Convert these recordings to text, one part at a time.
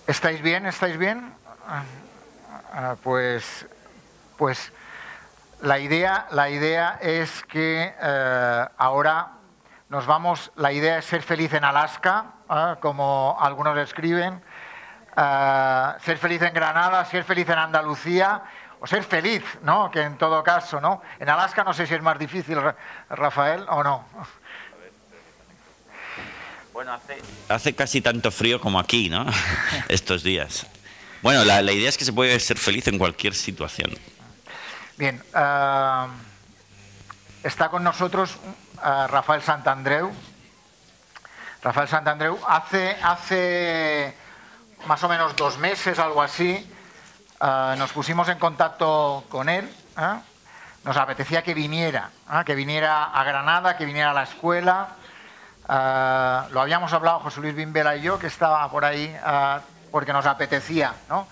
¿Estáis bien? ¿Estáis bien? Pues la idea es que ahora nos vamos. La idea es ser feliz en Alaska, como algunos escriben, ser feliz en Granada, ser feliz en Andalucía, o ser feliz, ¿no? Que en todo caso, ¿no? En Alaska no sé si es más difícil, Rafael, o no. Bueno, hace casi tanto frío como aquí, ¿no? Estos días. Bueno, la idea es que se puede ser feliz en cualquier situación. Bien, está con nosotros Rafael Santandreu. Rafael Santandreu hace más o menos 2 meses, algo así, nos pusimos en contacto con él. Nos apetecía que viniera a Granada, que viniera a la escuela. Lo habíamos hablado José Luis Bimbela y yo, que estaba por ahí, porque nos apetecía, ¿no?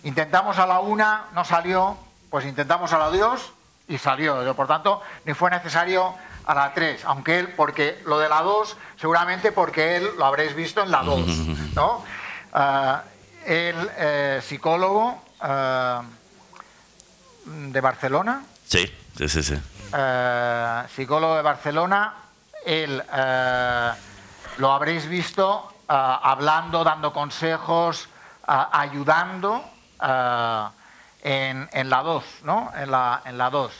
Intentamos a la 1, no salió, pues intentamos a la 2 y salió. Por tanto, ni fue necesario a la 3, aunque él, porque lo de la 2, seguramente porque él lo habréis visto en la 2, ¿no? Él, psicólogo de Barcelona. Sí. Psicólogo de Barcelona. Él lo habréis visto hablando, dando consejos, ayudando en la 2, ¿no? En la 2.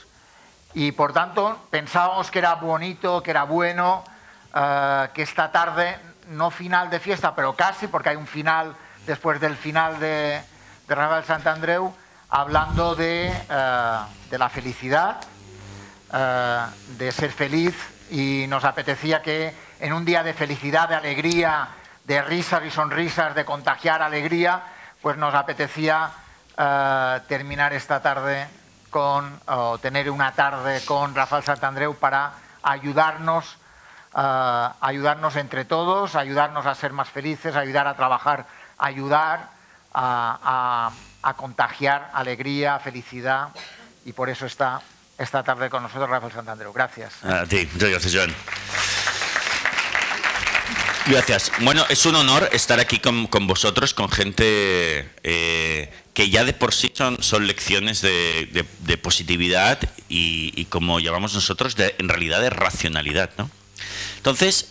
Y por tanto pensábamos que era bonito, que era bueno, que esta tarde, no final de fiesta, pero casi, porque hay un final después del final de Rafael Santandreu, hablando de la felicidad, de ser feliz. Y nos apetecía que en un día de felicidad, de alegría, de risas y sonrisas, de contagiar alegría, pues nos apetecía terminar esta tarde o tener una tarde con Rafael Santandreu para ayudarnos entre todos, ayudarnos a ser más felices, ayudar a trabajar, ayudar a contagiar alegría, felicidad, y por eso está esta tarde con nosotros Rafael Santandreu. Gracias. A ti, muchas gracias, Joan. Gracias. Bueno, es un honor estar aquí con vosotros, con gente que ya de por sí son lecciones de positividad y como llamamos nosotros, en realidad de racionalidad, ¿no? Entonces,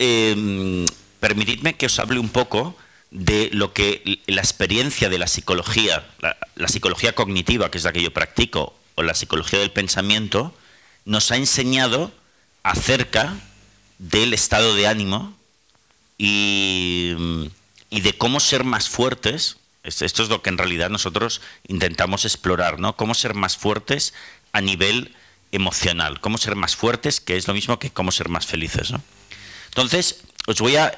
permitidme que os hable un poco de lo que la experiencia de la psicología, la psicología cognitiva, que es la que yo practico, o la psicología del pensamiento, nos ha enseñado acerca del estado de ánimo y de cómo ser más fuertes. Esto es lo que en realidad nosotros intentamos explorar, ¿no? Cómo ser más fuertes a nivel emocional, cómo ser más fuertes, que es lo mismo que cómo ser más felices, ¿no? Entonces, os voy a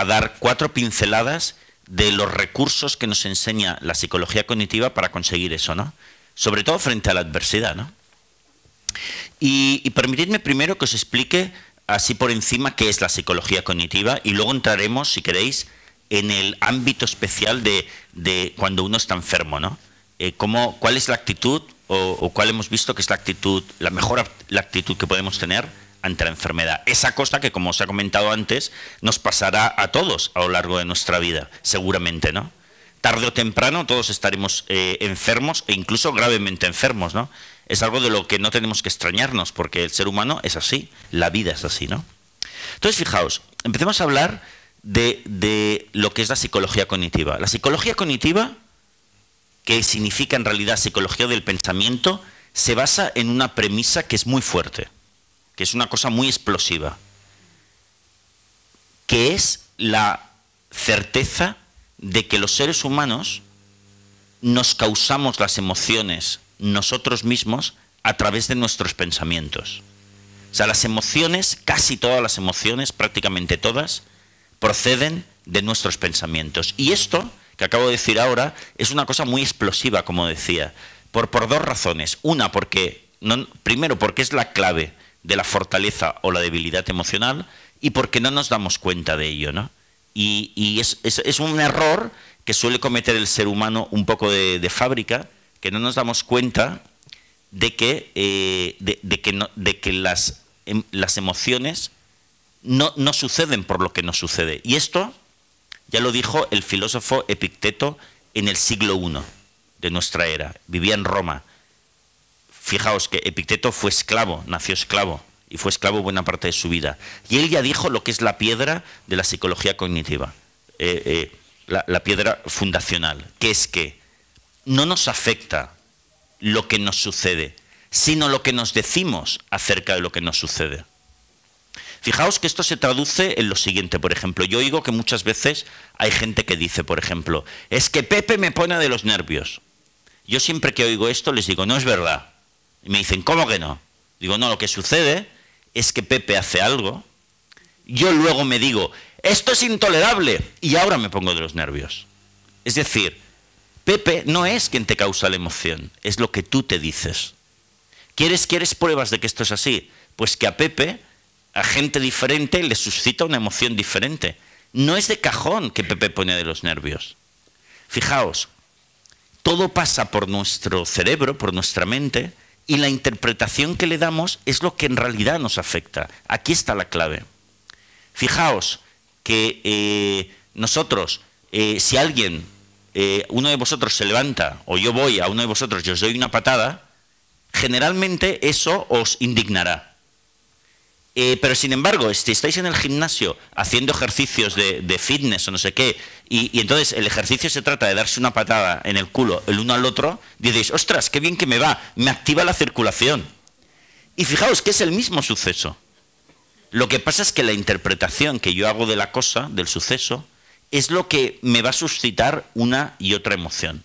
dar 4 pinceladas de los recursos que nos enseña la psicología cognitiva para conseguir eso, ¿no? Sobre todo frente a la adversidad, ¿no? Y permitidme primero que os explique así por encima qué es la psicología cognitiva y luego entraremos, si queréis, en el ámbito especial de cuando uno está enfermo, ¿no? ¿Cuál es la actitud o cuál hemos visto que es la mejor actitud que podemos tener ante la enfermedad? Esa cosa que, como os he comentado antes, nos pasará a todos a lo largo de nuestra vida, seguramente, ¿no? Tarde o temprano todos estaremos enfermos e incluso gravemente enfermos, ¿no? Es algo de lo que no tenemos que extrañarnos, porque el ser humano es así, la vida es así, ¿no? Entonces, fijaos, empecemos a hablar de lo que es la psicología cognitiva. La psicología cognitiva, que significa en realidad psicología del pensamiento, se basa en una premisa que es muy fuerte, que es una cosa muy explosiva, que es la certeza de que los seres humanos nos causamos las emociones nosotros mismos a través de nuestros pensamientos. O sea, las emociones, casi todas las emociones, prácticamente todas, proceden de nuestros pensamientos. Y esto, que acabo de decir ahora, es una cosa muy explosiva, como decía, por 2 razones. Una, primero, porque es la clave de la fortaleza o la debilidad emocional, y porque no nos damos cuenta de ello, ¿no? Y es un error que suele cometer el ser humano un poco de fábrica, que no nos damos cuenta de que las emociones no suceden por lo que nos sucede. Y esto Ya lo dijo el filósofo Epicteto en el siglo I de nuestra era. Vivía en Roma. Fijaos que Epicteto fue esclavo, nació esclavo, y fue esclavo buena parte de su vida. Y él ya dijo lo que es la piedra de la psicología cognitiva, la piedra fundacional, que es que no nos afecta lo que nos sucede, sino lo que nos decimos acerca de lo que nos sucede. Fijaos que esto se traduce en lo siguiente, por ejemplo, yo oigo que muchas veces hay gente que dice, por ejemplo, es que Pepe me pone de los nervios. Yo siempre que oigo esto les digo, no es verdad. Y me dicen, ¿cómo que no? Digo, no, lo que sucede es que Pepe hace algo, yo luego me digo, esto es intolerable, y ahora me pongo de los nervios. Es decir, Pepe no es quien te causa la emoción, es lo que tú te dices. ¿Quieres pruebas de que esto es así? Pues que a Pepe, a gente diferente, le suscita una emoción diferente. No es de cajón que Pepe pone de los nervios. Fijaos, todo pasa por nuestro cerebro, por nuestra mente, y la interpretación que le damos es lo que en realidad nos afecta. Aquí está la clave. Fijaos que nosotros, si alguien, uno de vosotros se levanta, o yo voy a uno de vosotros y os doy una patada, generalmente eso os indignará. Pero sin embargo, si estáis en el gimnasio haciendo ejercicios de fitness o no sé qué, y entonces el ejercicio se trata de darse una patada en el culo el uno al otro, diréis, ostras, qué bien que me va, me activa la circulación. Y fijaos que es el mismo suceso. Lo que pasa es que la interpretación que yo hago de la cosa, del suceso, es lo que me va a suscitar una y otra emoción.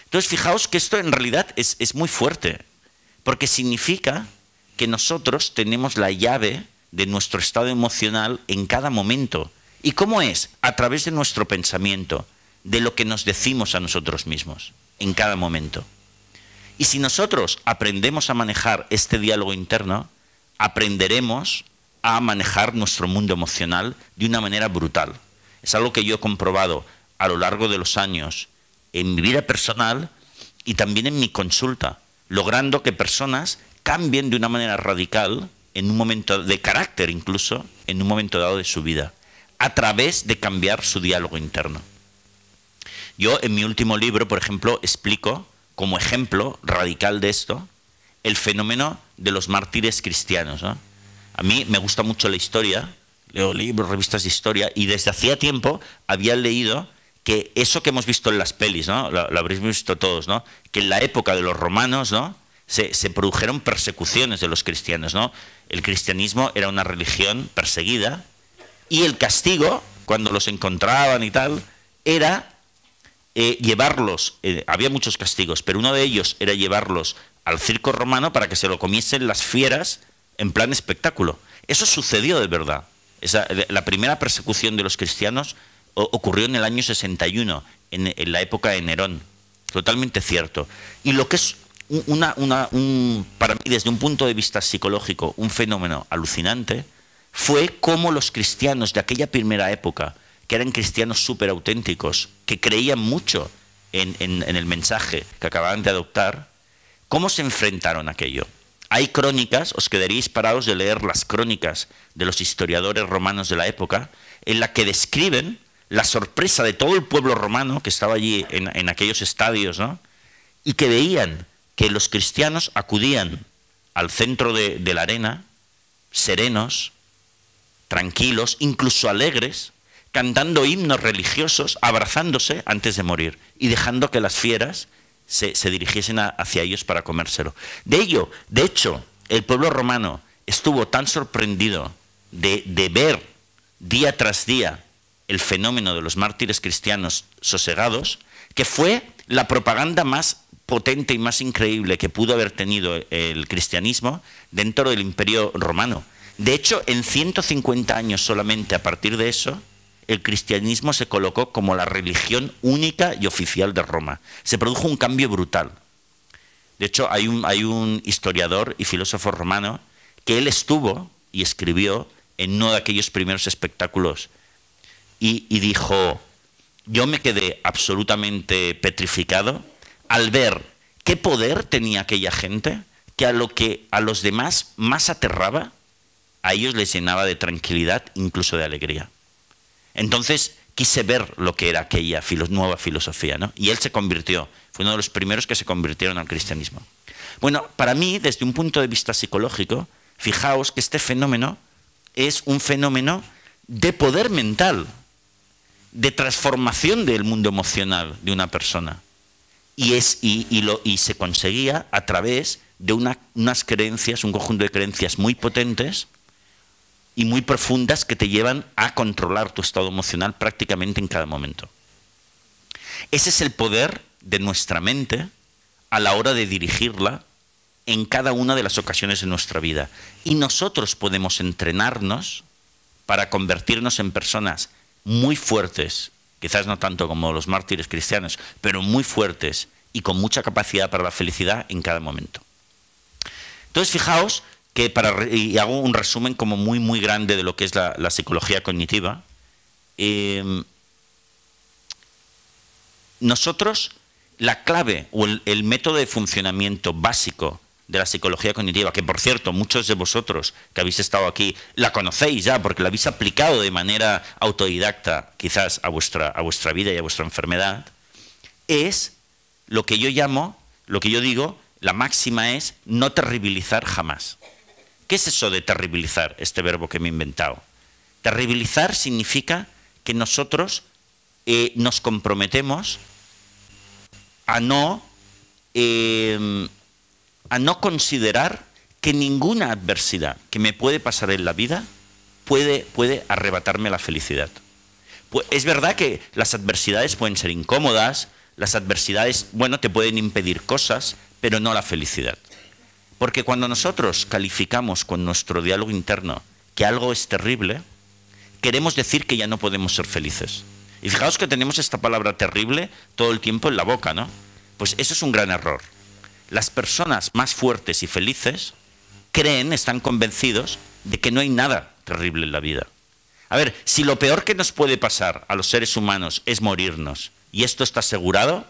Entonces fijaos que esto en realidad es muy fuerte, porque significa que nosotros tenemos la llave de nuestro estado emocional en cada momento. ¿Y cómo es? A través de nuestro pensamiento, de lo que nos decimos a nosotros mismos, en cada momento. Y si nosotros aprendemos a manejar este diálogo interno, aprenderemos a manejar nuestro mundo emocional de una manera brutal. Es algo que yo he comprobado a lo largo de los años en mi vida personal y también en mi consulta, logrando que personas cambien de una manera radical, en un momento de carácter incluso, en un momento dado de su vida, a través de cambiar su diálogo interno. Yo en mi último libro, por ejemplo, explico, como ejemplo radical de esto, el fenómeno de los mártires cristianos, ¿no? A mí me gusta mucho la historia, leo libros, revistas de historia, y desde hacía tiempo había leído que eso que hemos visto en las pelis, ¿no? Lo habréis visto todos, ¿no? Que en la época de los romanos, ¿no? Se produjeron persecuciones de los cristianos, ¿no? El cristianismo era una religión perseguida y el castigo, cuando los encontraban y tal, era llevarlos, había muchos castigos, pero uno de ellos era llevarlos al circo romano para que se lo comiesen las fieras en plan espectáculo. Eso sucedió de verdad. La primera persecución de los cristianos ocurrió en el año 61, en la época de Nerón. Totalmente cierto. Y lo que es para mí, desde un punto de vista psicológico, un fenómeno alucinante, fue cómo los cristianos de aquella primera época, que eran cristianos súper auténticos, que creían mucho en el mensaje que acababan de adoptar, cómo se enfrentaron a aquello. Hay crónicas, os quedaríais parados de leer las crónicas de los historiadores romanos de la época, en la que describen la sorpresa de todo el pueblo romano que estaba allí en aquellos estadios, ¿no? Y que veían que los cristianos acudían al centro de la arena, serenos, tranquilos, incluso alegres, cantando himnos religiosos, abrazándose antes de morir y dejando que las fieras se dirigiesen hacia ellos para comérselo. De hecho, el pueblo romano estuvo tan sorprendido de ver día tras día el fenómeno de los mártires cristianos sosegados, que fue la propaganda más potente y más increíble que pudo haber tenido el cristianismo dentro del Imperio Romano. De hecho, en 150 años solamente a partir de eso, el cristianismo se colocó como la religión única y oficial de Roma. Se produjo un cambio brutal. De hecho, hay un historiador y filósofo romano que él estuvo y escribió en uno de aquellos primeros espectáculos y dijo, yo me quedé absolutamente petrificado al ver qué poder tenía aquella gente, que a lo que a los demás más aterraba, a ellos les llenaba de tranquilidad, incluso de alegría. Entonces, quise ver lo que era aquella nueva filosofía, ¿no? Y él se convirtió, fue uno de los primeros que se convirtieron al cristianismo. Bueno, para mí, desde un punto de vista psicológico, fijaos que este fenómeno es un fenómeno de poder mental, de transformación del mundo emocional de una persona. Y se conseguía a través de unas creencias, un conjunto de creencias muy potentes y muy profundas que te llevan a controlar tu estado emocional prácticamente en cada momento. Ese es el poder de nuestra mente a la hora de dirigirla en cada una de las ocasiones de nuestra vida. Y nosotros podemos entrenarnos para convertirnos en personas muy fuertes, quizás no tanto como los mártires cristianos, pero muy fuertes y con mucha capacidad para la felicidad en cada momento. Entonces, fijaos que y hago un resumen como muy grande de lo que es la psicología cognitiva. Nosotros, la clave o el método de funcionamiento básico de la psicología cognitiva, que por cierto, muchos de vosotros que habéis estado aquí la conocéis ya, porque la habéis aplicado de manera autodidacta quizás a vuestra vida y a vuestra enfermedad, es lo que yo llamo, lo que yo digo, la máxima es no terribilizar jamás. ¿Qué es eso de terribilizar, este verbo que me he inventado? Terribilizar significa que nosotros nos comprometemos a no considerar que ninguna adversidad que me puede pasar en la vida puede arrebatarme la felicidad. Pues es verdad que las adversidades pueden ser incómodas, las adversidades, bueno, te pueden impedir cosas, pero no la felicidad. Porque cuando nosotros calificamos con nuestro diálogo interno que algo es terrible, queremos decir que ya no podemos ser felices. Y fijaos que tenemos esta palabra terrible todo el tiempo en la boca, ¿no? Pues eso es un gran error. Las personas más fuertes y felices están convencidos de que no hay nada terrible en la vida. A ver, si lo peor que nos puede pasar a los seres humanos es morirnos, y esto está asegurado,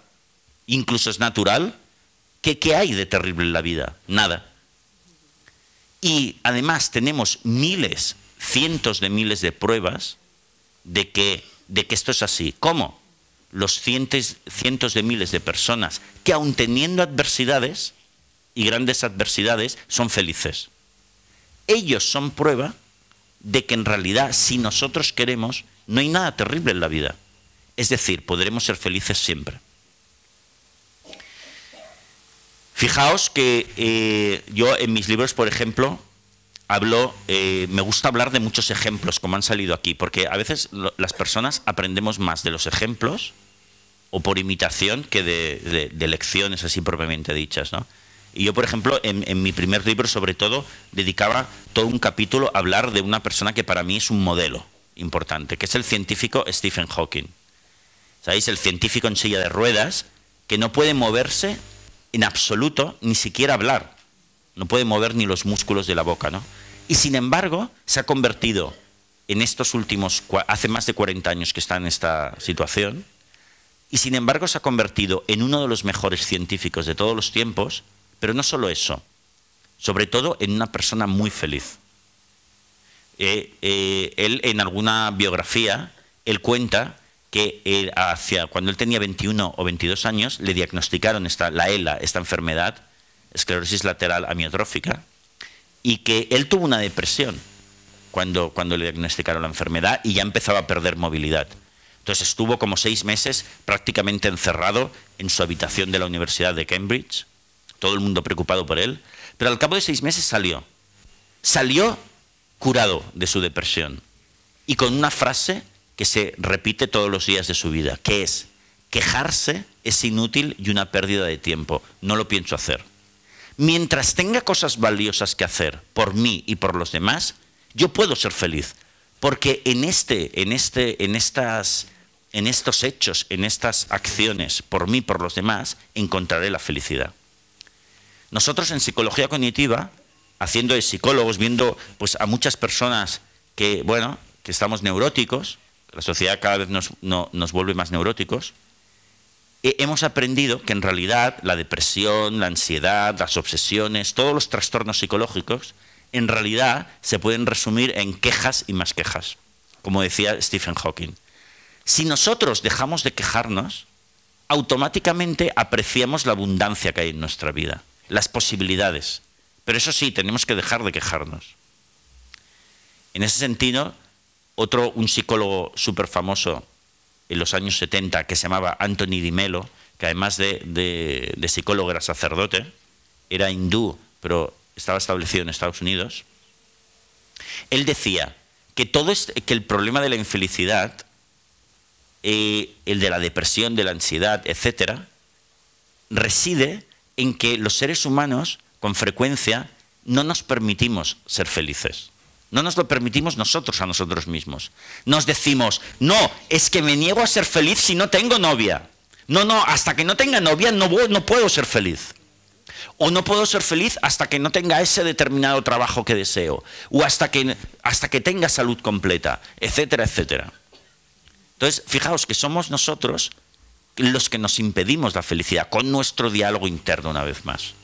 incluso es natural, ¿qué hay de terrible en la vida? Nada. Y además tenemos miles, cientos de miles de pruebas de que esto es así. ¿Cómo? Los cientos de miles de personas que aun teniendo adversidades y grandes adversidades son felices. Ellos son prueba de que en realidad si nosotros queremos no hay nada terrible en la vida. Es decir, podremos ser felices siempre. Fijaos que yo en mis libros, por ejemplo, me gusta hablar de muchos ejemplos como han salido aquí, porque a veces las personas aprendemos más de los ejemplos o por imitación que de lecciones así propiamente dichas, ¿no? Y yo, por ejemplo, en mi primer libro, sobre todo, dedicaba todo un capítulo a hablar de una persona que para mí es un modelo importante, que es el científico Stephen Hawking. ¿Sabéis? El científico en silla de ruedas que no puede moverse en absoluto, ni siquiera hablar. No puede mover ni los músculos de la boca, ¿no? Y sin embargo, se ha convertido en estos últimos, hace más de 40 años que está en esta situación, y sin embargo se ha convertido en uno de los mejores científicos de todos los tiempos, pero no solo eso, sobre todo en una persona muy feliz. Él en alguna biografía, él cuenta que cuando él tenía 21 o 22 años, le diagnosticaron la ELA, esta enfermedad, esclerosis lateral amiotrófica, y que él tuvo una depresión cuando le diagnosticaron la enfermedad y ya empezaba a perder movilidad. Entonces estuvo como 6 meses prácticamente encerrado en su habitación de la Universidad de Cambridge, todo el mundo preocupado por él, pero al cabo de 6 meses salió curado de su depresión y con una frase que se repite todos los días de su vida, que es: quejarse es inútil y una pérdida de tiempo, no lo pienso hacer. Mientras tenga cosas valiosas que hacer por mí y por los demás, yo puedo ser feliz, porque en estos hechos, en estas acciones, por mí y por los demás, encontraré la felicidad. Nosotros en psicología cognitiva, haciendo de psicólogos, viendo pues a muchas personas que estamos neuróticos, la sociedad cada vez nos vuelve más neuróticos, hemos aprendido que en realidad la depresión, la ansiedad, las obsesiones, todos los trastornos psicológicos, en realidad se pueden resumir en quejas y más quejas, como decía Stephen Hawking. Si nosotros dejamos de quejarnos, automáticamente apreciamos la abundancia que hay en nuestra vida, las posibilidades. Pero eso sí, tenemos que dejar de quejarnos. En ese sentido, un psicólogo súper famoso en los años 70, que se llamaba Anthony Di Mello, que además de psicólogo era sacerdote, era hindú, pero estaba establecido en Estados Unidos, él decía que el problema de la infelicidad, el de la depresión, de la ansiedad, etcétera, reside en que los seres humanos, con frecuencia, no nos permitimos ser felices. No nos lo permitimos nosotros a nosotros mismos. Nos decimos, no, es que me niego a ser feliz si no tengo novia. No, hasta que no tenga novia no puedo ser feliz. O no puedo ser feliz hasta que no tenga ese determinado trabajo que deseo. O hasta que tenga salud completa, etcétera, etcétera. Entonces, fijaos que somos nosotros los que nos impedimos la felicidad, con nuestro diálogo interno una vez más.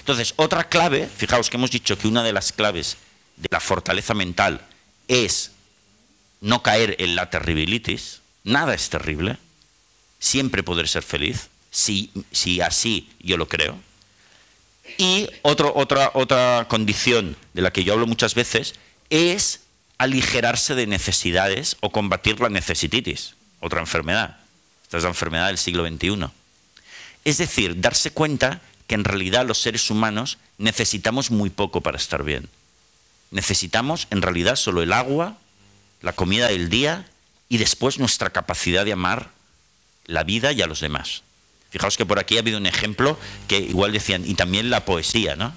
Entonces, otra clave, fijaos que hemos dicho que una de las claves de la fortaleza mental es no caer en la terribilitis. Nada es terrible. Siempre poder ser feliz, si así yo lo creo. Y otra condición de la que yo hablo muchas veces es aligerarse de necesidades o combatir la necesititis, otra enfermedad. Esta es la enfermedad del siglo XXI. Es decir, darse cuenta que en realidad los seres humanos necesitamos muy poco para estar bien. Necesitamos en realidad solo el agua, la comida del día y después nuestra capacidad de amar la vida y a los demás. Fijaos que por aquí ha habido un ejemplo que igual decían, y también la poesía, ¿no?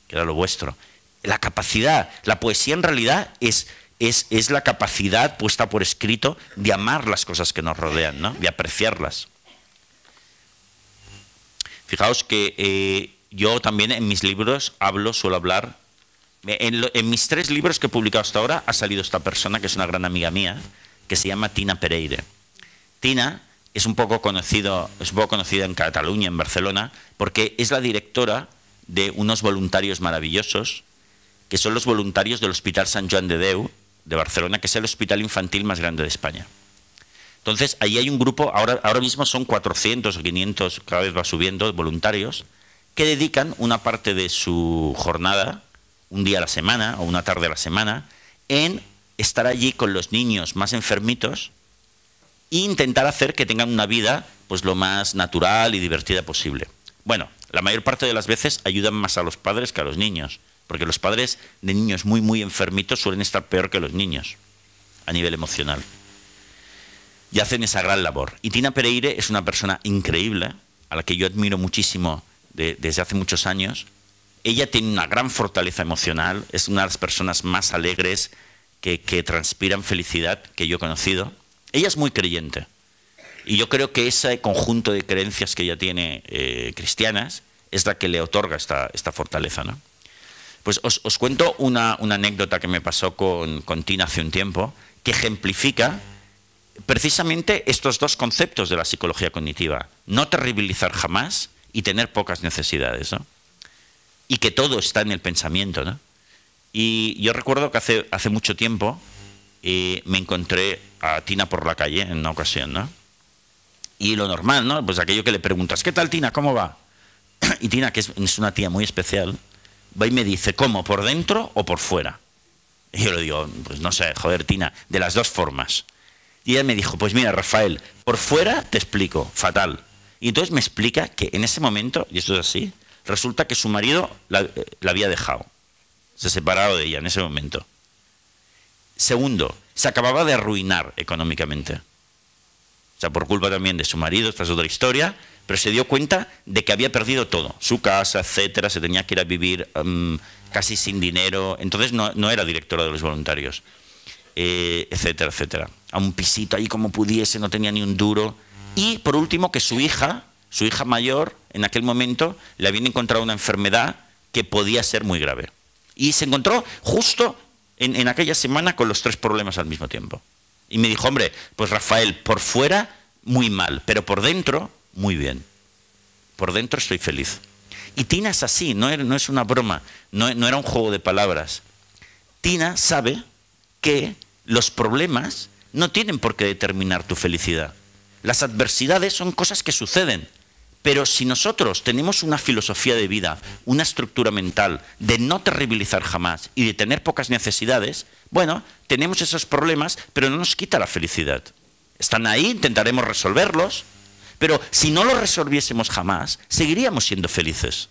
Que era lo vuestro. La capacidad, la poesía en realidad es la capacidad puesta por escrito de amar las cosas que nos rodean, ¿no? De apreciarlas. Fijaos que yo también en mis libros suelo hablar. En mis 3 libros que he publicado hasta ahora ha salido esta persona que es una gran amiga mía, que se llama Tina Pereire. Tina es un poco conocida en Cataluña, en Barcelona, porque es la directora de unos voluntarios maravillosos, que son los voluntarios del Hospital Sant Joan de Déu de Barcelona, que es el hospital infantil más grande de España. Entonces, ahí hay un grupo, ahora mismo son 400 o 500, cada vez va subiendo, voluntarios, que dedican una parte de su jornada, un día a la semana o una tarde a la semana, en estar allí con los niños más enfermitos e intentar hacer que tengan una vida pues lo más natural y divertida posible. Bueno, la mayor parte de las veces ayudan más a los padres que a los niños, porque los padres de niños muy, muy enfermitos suelen estar peor que los niños a nivel emocional. Y hacen esa gran labor. Y Tina Pereire es una persona increíble, a la que yo admiro muchísimo desde hace muchos años. Ella tiene una gran fortaleza emocional, es una de las personas más alegres que transpiran felicidad que yo he conocido. Ella es muy creyente. Y yo creo que ese conjunto de creencias que ella tiene cristianas es la que le otorga esta fortaleza, ¿no? Pues os cuento una anécdota que me pasó con Tina hace un tiempo, que ejemplifica precisamente estos 2 conceptos de la psicología cognitiva. No terribilizar jamás y tener pocas necesidades, ¿no? Y que todo está en el pensamiento, ¿no? Y yo recuerdo que hace mucho tiempo me encontré a Tina por la calle en una ocasión, ¿no? Y lo normal, ¿no? Pues aquello que le preguntas, ¿qué tal, Tina? ¿Cómo va? Y Tina, que es una tía muy especial, va y me dice, ¿cómo? ¿Por dentro o por fuera? Y yo le digo, pues no sé, joder, Tina, de las 2 formas. Y ella me dijo, pues mira, Rafael, por fuera te explico, fatal. Y entonces me explica que en ese momento, y esto es así, resulta que su marido la había dejado. Se ha separado de ella en ese momento. Segundo, se acababa de arruinar económicamente. O sea, por culpa también de su marido, esta es otra historia, pero se dio cuenta de que había perdido todo. Su casa, etcétera, se tenía que ir a vivir casi sin dinero. Entonces no era directora de los voluntarios, etcétera, etcétera. A un pisito ahí como pudiese, no tenía ni un duro. Y por último, que su hija mayor, en aquel momento, le habían encontrado una enfermedad que podía ser muy grave. Y se encontró justo en aquella semana con los 3 problemas al mismo tiempo. Y me dijo, hombre, pues Rafael, por fuera muy mal, pero por dentro muy bien. Por dentro estoy feliz. Y Tina es así, no es una broma, no era un juego de palabras. Tina sabe que los problemas no tienen por qué determinar tu felicidad. Las adversidades son cosas que suceden. Pero si nosotros tenemos una filosofía de vida, una estructura mental de no terribilizar jamás y de tener pocas necesidades, bueno, tenemos esos problemas, pero no nos quita la felicidad. Están ahí, intentaremos resolverlos, pero si no los resolviésemos jamás, seguiríamos siendo felices.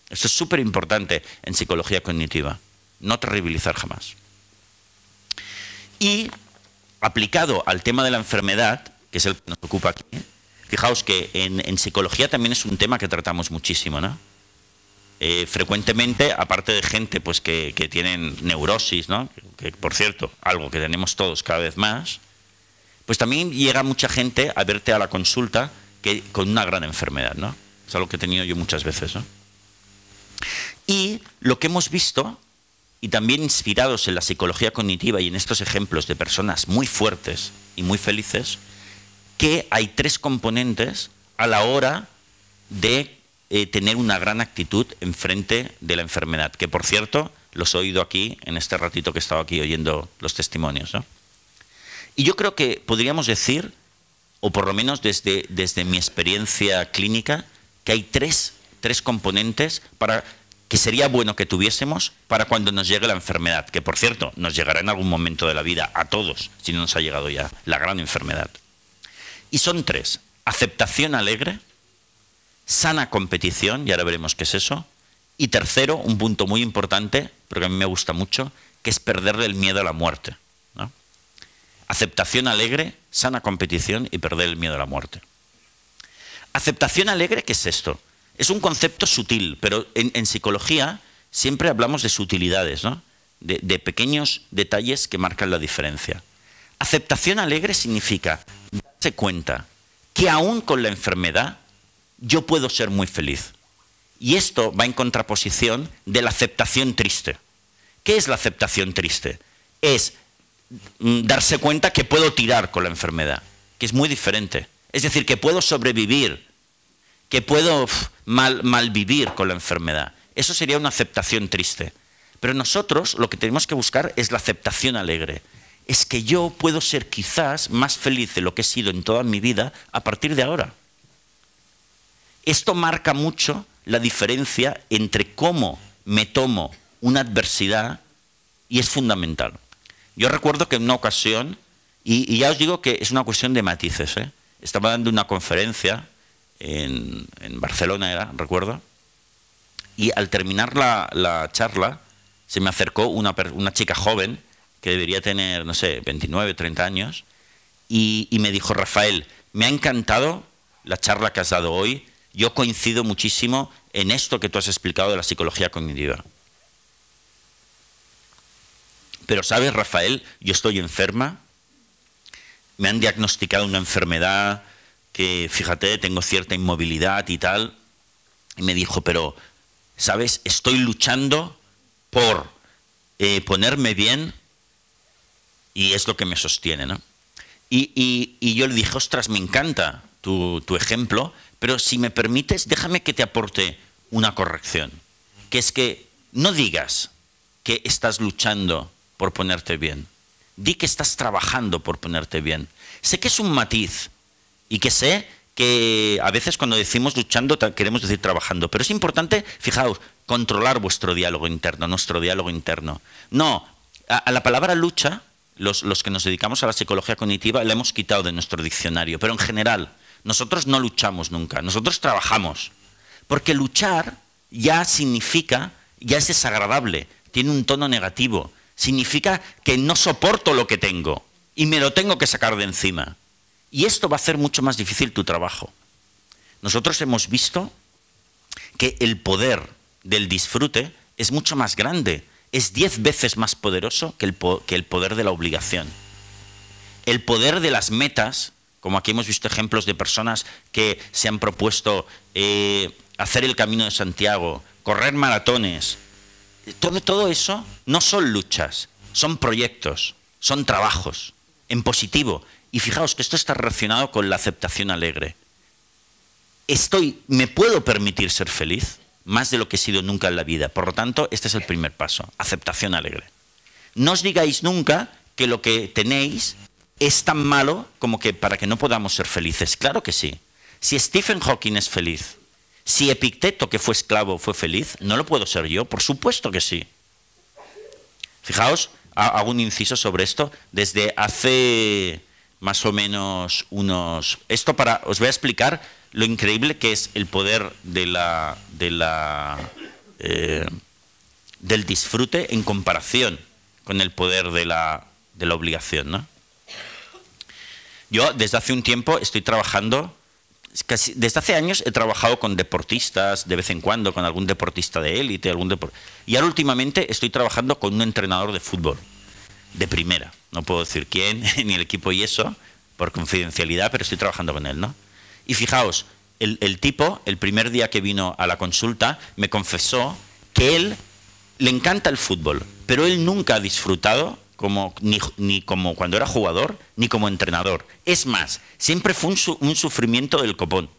Esto es súper importante en psicología cognitiva, no terribilizar jamás. Y aplicado al tema de la enfermedad, que es el que nos ocupa aquí, fijaos que en psicología también es un tema que tratamos muchísimo, ¿no? Frecuentemente, aparte de gente pues, que tienen neurosis, ¿no? Que por cierto, algo que tenemos todos cada vez más, pues también llega mucha gente a verte a la consulta con una gran enfermedad, ¿no? Es algo que he tenido yo muchas veces, ¿no? Y lo que hemos visto, y también inspirados en la psicología cognitiva y en estos ejemplos de personas muy fuertes y muy felices, que hay 3 componentes a la hora de tener una gran actitud enfrente de la enfermedad, que por cierto los he oído aquí en este ratito que he estado aquí oyendo los testimonios, ¿no? Y yo creo que podríamos decir, o por lo menos desde mi experiencia clínica, que hay tres componentes que sería bueno que tuviésemos para cuando nos llegue la enfermedad, que por cierto nos llegará en algún momento de la vida a todos, si no nos ha llegado ya la gran enfermedad. Y son 3: aceptación alegre, sana competición, y ahora veremos qué es eso, y tercero, un punto muy importante, pero que a mí me gusta mucho, que es perderle el miedo a la muerte, ¿no? Aceptación alegre, sana competición y perder el miedo a la muerte. Aceptación alegre, ¿qué es esto? Es un concepto sutil, pero en psicología siempre hablamos de sutilidades, ¿no? De pequeños detalles que marcan la diferencia. Aceptación alegre significa darse cuenta que aún con la enfermedad yo puedo ser muy feliz. Y esto va en contraposición de la aceptación triste. ¿Qué es la aceptación triste? Es darse cuenta que puedo tirar con la enfermedad, que es muy diferente. Es decir, que puedo sobrevivir, que puedo malvivir con la enfermedad. Eso sería una aceptación triste. Pero nosotros lo que tenemos que buscar es la aceptación alegre. Es que yo puedo ser quizás más feliz de lo que he sido en toda mi vida a partir de ahora. Esto marca mucho la diferencia entre cómo me tomo una adversidad y es fundamental. Yo recuerdo que en una ocasión, y ya os digo que es una cuestión de matices, ¿eh? Estaba dando una conferencia en Barcelona, recuerdo, y al terminar la charla se me acercó una chica joven que debería tener, no sé, 29, 30 años, y me dijo: Rafael, me ha encantado la charla que has dado hoy, yo coincido muchísimo en esto que tú has explicado de la psicología cognitiva. Pero sabes, Rafael, yo estoy enferma, me han diagnosticado una enfermedad que, fíjate, tengo cierta inmovilidad y tal, y me dijo, pero, ¿sabes? Estoy luchando por ponerme bien y es lo que me sostiene, ¿no? Y yo le dije, ostras, me encanta tu ejemplo, pero si me permites, déjame que te aporte una corrección, que es que no digas que estás luchando por ponerte bien, di que estás trabajando por ponerte bien. Sé que es un matiz y que sé que a veces cuando decimos luchando queremos decir trabajando, pero es importante, fijaos, controlar vuestro diálogo interno, nuestro diálogo interno. No, a la palabra lucha, los que nos dedicamos a la psicología cognitiva la hemos quitado de nuestro diccionario, pero en general, nosotros no luchamos nunca, nosotros trabajamos. Porque luchar ya significa, ya es desagradable, tiene un tono negativo, significa que no soporto lo que tengo y me lo tengo que sacar de encima. Y esto va a hacer mucho más difícil tu trabajo. Nosotros hemos visto que el poder del disfrute es mucho más grande, es 10 veces más poderoso que el poder de la obligación. El poder de las metas, como aquí hemos visto ejemplos de personas que se han propuesto hacer el Camino de Santiago, correr maratones, todo eso no son luchas, son proyectos, son trabajos, en positivo. Y fijaos que esto está relacionado con la aceptación alegre. ¿Me puedo permitir ser feliz? Más de lo que he sido nunca en la vida. Por lo tanto, este es el primer paso, aceptación alegre. No os digáis nunca que lo que tenéis es tan malo como que para que no podamos ser felices. Claro que sí. Si Stephen Hawking es feliz, si Epicteto, que fue esclavo, fue feliz, ¿no lo puedo ser yo? Por supuesto que sí. Fijaos, hago un inciso sobre esto. Desde hace más o menos os voy a explicar lo increíble que es el poder del disfrute en comparación con el poder de la obligación, ¿no? Yo desde hace un tiempo estoy trabajando, desde hace años he trabajado con deportistas, de vez en cuando, con algún deportista de élite, y ahora últimamente estoy trabajando con un entrenador de fútbol, de primera. No puedo decir quién, ni el equipo y eso, por confidencialidad, pero estoy trabajando con él, ¿no? Y fijaos, el tipo, el primer día que vino a la consulta, me confesó que él le encanta el fútbol, pero él nunca ha disfrutado ni como cuando era jugador, ni como entrenador. Es más, siempre fue un sufrimiento del copón.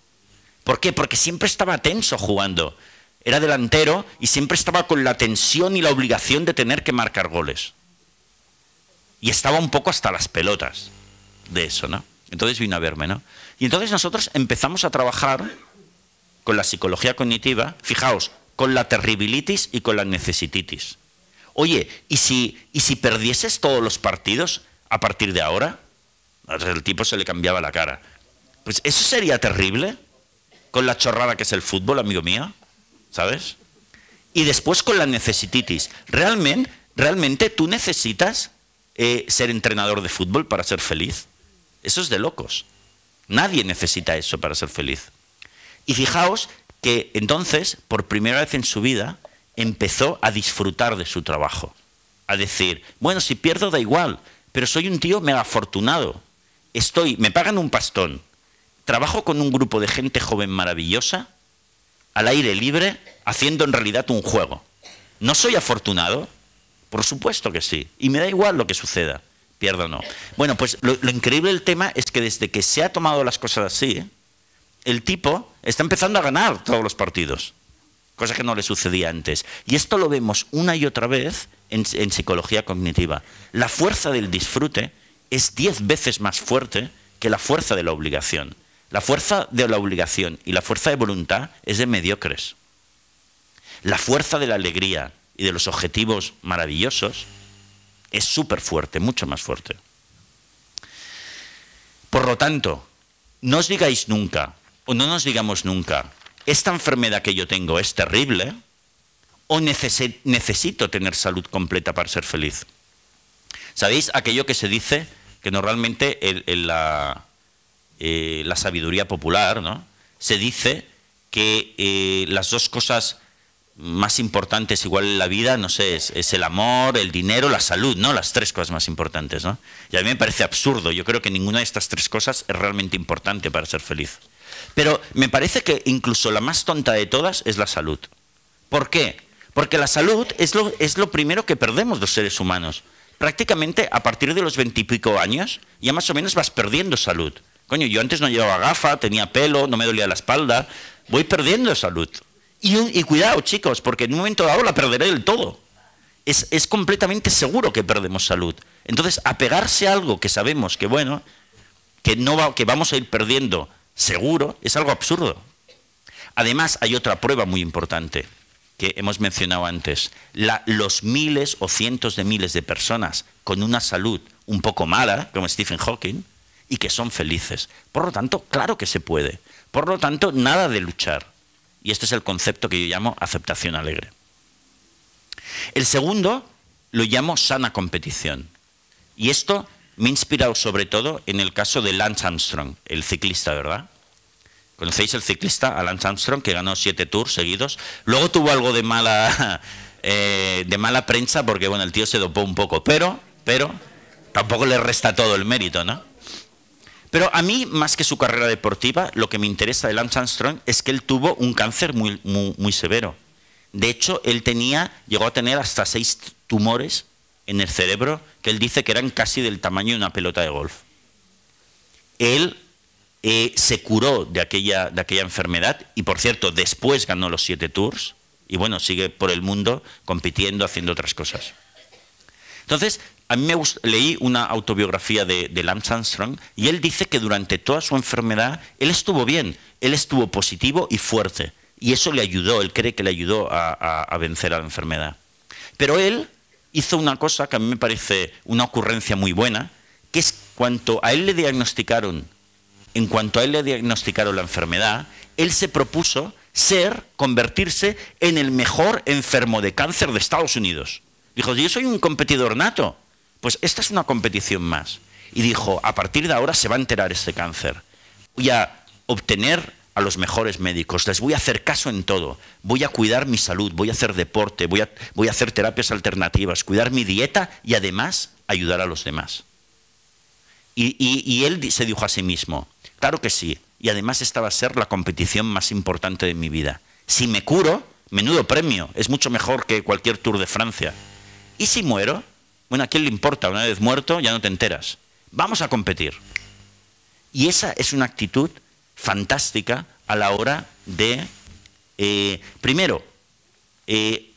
¿Por qué? Porque siempre estaba tenso jugando. Era delantero y siempre estaba con la tensión y la obligación de tener que marcar goles. Y estaba un poco hasta las pelotas de eso, ¿no? Entonces vino a verme, ¿no? Y entonces nosotros empezamos a trabajar con la psicología cognitiva, fijaos, con la terribilitis y con la necesititis. Oye, ¿y si perdieses todos los partidos a partir de ahora? El tipo se le cambiaba la cara. Pues eso sería terrible, con la chorrada que es el fútbol, amigo mío, ¿sabes? Y después con la necesititis. ¿Realmente tú necesitas ser entrenador de fútbol para ser feliz? Eso es de locos. Nadie necesita eso para ser feliz. Y fijaos que entonces, por primera vez en su vida, empezó a disfrutar de su trabajo. A decir, bueno, si pierdo da igual, pero soy un tío mega afortunado. Me pagan un pastón, trabajo con un grupo de gente joven maravillosa, al aire libre, haciendo en realidad un juego. ¿No soy afortunado? Por supuesto que sí. Y me da igual lo que suceda, pierda o no. Bueno, pues lo increíble del tema es que desde que se ha tomado las cosas así, el tipo está empezando a ganar todos los partidos, cosa que no le sucedía antes. Y esto lo vemos una y otra vez en psicología cognitiva. La fuerza del disfrute es 10 veces más fuerte que la fuerza de la obligación. La fuerza de la obligación y la fuerza de voluntad es de mediocres. La fuerza de la alegría y de los objetivos maravillosos es súper fuerte, mucho más fuerte. Por lo tanto, no os digáis nunca, o no nos digamos nunca, esta enfermedad que yo tengo es terrible, o necesito tener salud completa para ser feliz. ¿Sabéis aquello que se dice, que normalmente en la sabiduría popular, ¿no?, se dice que las dos cosas más importantes igual en la vida, no sé, es el amor, el dinero, la salud, ¿no? Las tres cosas más importantes, ¿no? Y a mí me parece absurdo. Yo creo que ninguna de estas tres cosas es realmente importante para ser feliz. Pero me parece que incluso la más tonta de todas es la salud. ¿Por qué? Porque la salud es lo primero que perdemos los seres humanos. Prácticamente a partir de los 20 y pico años ya más o menos vas perdiendo salud. Coño, yo antes no llevaba gafa, tenía pelo, no me dolía la espalda. Voy perdiendo salud. Y cuidado, chicos, porque en un momento dado la perderé del todo. Es completamente seguro que perdemos salud. Entonces, apegarse a algo que sabemos que, bueno, que vamos a ir perdiendo seguro, es algo absurdo. Además, hay otra prueba muy importante que hemos mencionado antes. Los miles o cientos de miles de personas con una salud un poco mala, como Stephen Hawking, y que son felices. Por lo tanto, claro que se puede. Por lo tanto, nada de luchar. Y este es el concepto que yo llamo aceptación alegre. El segundo lo llamo sana competición. Y esto me ha inspirado sobre todo en el caso de Lance Armstrong, el ciclista, ¿verdad? ¿Conocéis el ciclista, a Lance Armstrong, que ganó 7 tours seguidos? Luego tuvo algo de mala prensa porque, bueno, el tío se dopó un poco, pero tampoco le resta todo el mérito, ¿no? Pero a mí, más que su carrera deportiva, lo que me interesa de Lance Armstrong es que él tuvo un cáncer muy severo. De hecho, él llegó a tener hasta 6 tumores en el cerebro, que él dice que eran casi del tamaño de una pelota de golf. Él se curó de aquella enfermedad y, por cierto, después ganó los 7 tours y, bueno, sigue por el mundo compitiendo, haciendo otras cosas. Entonces, a mí leí una autobiografía de Lance Armstrong y él dice que durante toda su enfermedad él estuvo bien, él estuvo positivo y fuerte. Y eso le ayudó, él cree que le ayudó a vencer a la enfermedad. Pero él hizo una cosa que a mí me parece una ocurrencia muy buena, que es en cuanto a él le diagnosticaron la enfermedad, él se propuso convertirse en el mejor enfermo de cáncer de Estados Unidos. Dijo, yo soy un competidor nato, pues esta es una competición más. Y dijo, a partir de ahora se va a enterar este cáncer. Voy a obtener a los mejores médicos, les voy a hacer caso en todo, voy a cuidar mi salud, voy a hacer deporte, voy a hacer terapias alternativas, cuidar mi dieta y además ayudar a los demás. Y él se dijo a sí mismo, claro que sí, y además esta va a ser la competición más importante de mi vida. Si me curo, menudo premio, es mucho mejor que cualquier Tour de Francia. ¿Y si muero? Bueno, ¿a quién le importa? Una vez muerto ya no te enteras. Vamos a competir. Y esa es una actitud fantástica a la hora de, primero,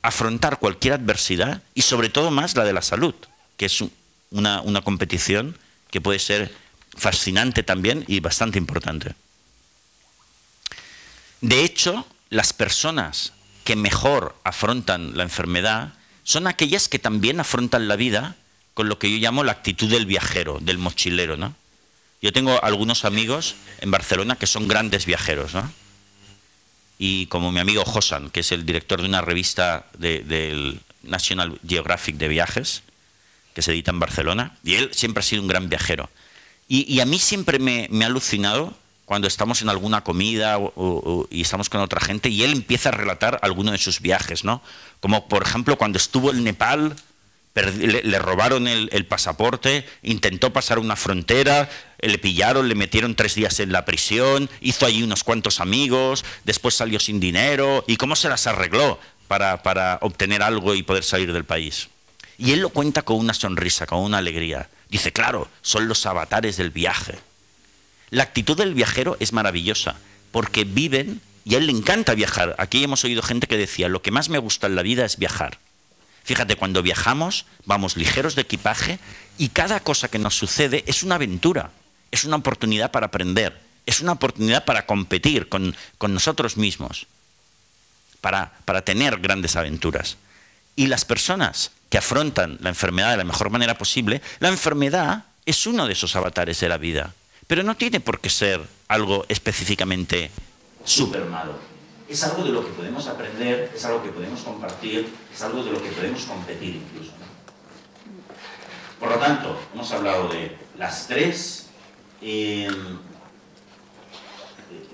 afrontar cualquier adversidad y sobre todo más la de la salud, que es una competición que puede ser fascinante también y bastante importante. De hecho, las personas que mejor afrontan la enfermedad son aquellas que también afrontan la vida con lo que yo llamo la actitud del viajero, del mochilero, ¿no? Yo tengo algunos amigos en Barcelona que son grandes viajeros, ¿no? Y como mi amigo Josan, que es el director de una revista del National Geographic de viajes, que se edita en Barcelona, y él siempre ha sido un gran viajero. Y a mí siempre me ha alucinado cuando estamos en alguna comida y estamos con otra gente y él empieza a relatar alguno de sus viajes, ¿no? Como por ejemplo cuando estuvo en Nepal, le robaron el pasaporte, intentó pasar una frontera, le pillaron, le metieron 3 días en la prisión, hizo allí unos cuantos amigos, después salió sin dinero y cómo se las arregló para obtener algo y poder salir del país. Y él lo cuenta con una sonrisa, con una alegría. Dice, claro, son los avatares del viaje. La actitud del viajero es maravillosa, porque viven, y a él le encanta viajar. Aquí hemos oído gente que decía, lo que más me gusta en la vida es viajar. Fíjate, cuando viajamos, vamos ligeros de equipaje, y cada cosa que nos sucede es una aventura, es una oportunidad para aprender, es una oportunidad para competir con nosotros mismos, para tener grandes aventuras. Y las personas que afrontan la enfermedad de la mejor manera posible, la enfermedad es uno de esos avatares de la vida. Pero no tiene por qué ser algo específicamente súper malo. Es algo de lo que podemos aprender, es algo que podemos compartir, es algo de lo que podemos competir incluso, ¿no? Por lo tanto, hemos hablado de las tres,